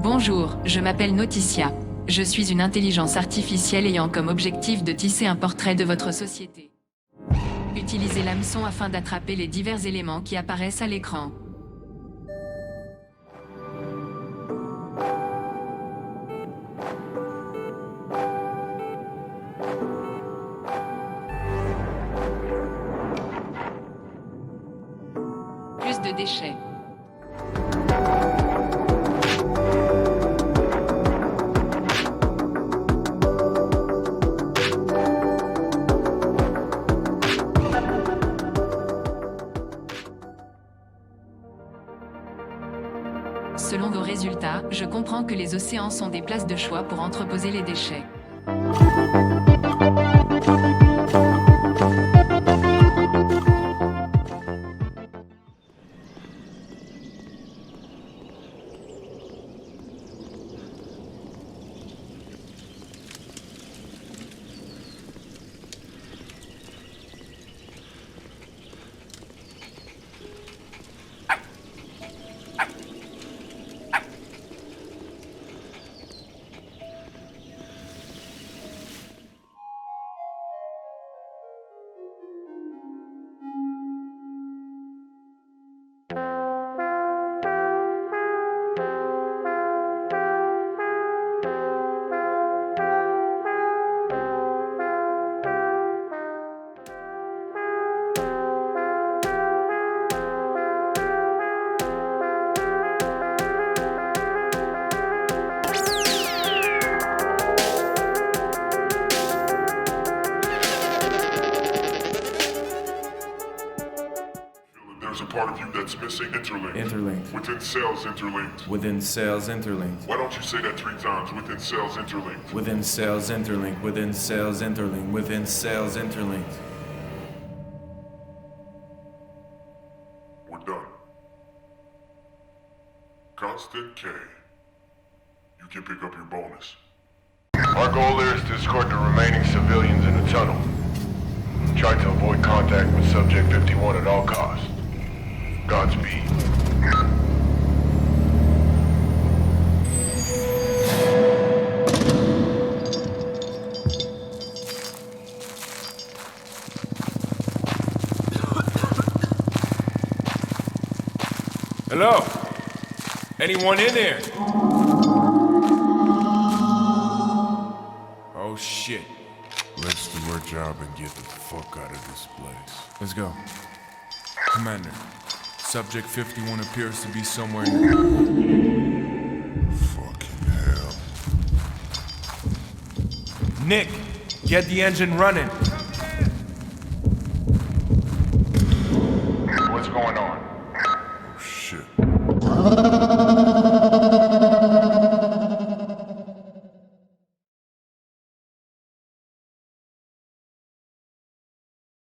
Bonjour, je m'appelle Noticia. Je suis une intelligence artificielle ayant comme objectif de tisser un portrait de votre société. Utilisez l'hameçon afin d'attraper les divers éléments qui apparaissent à l'écran. Plus de déchets. Selon vos résultats, je comprends que les océans sont des places de choix pour entreposer les déchets. There's a part of you that's missing, interlinked. Interlinked. Within cells, interlinked. Within cells interlinked. Why don't you say that 3 times? Within cells, interlinked. Within cells interlinked. Within cells interlinked. Within cells interlinked. We're done. Constant K. You can pick up your bonus. Our goal here is to escort the remaining civilians in the tunnel. Try to avoid contact with Subject 51 at all costs. Godspeed. Hello? Anyone in there? Oh shit. Let's do our job and get the fuck out of this place. Let's go. Commander, Subject 51 appears to be somewhere Fucking hell. Nick, get the engine running. What's going on?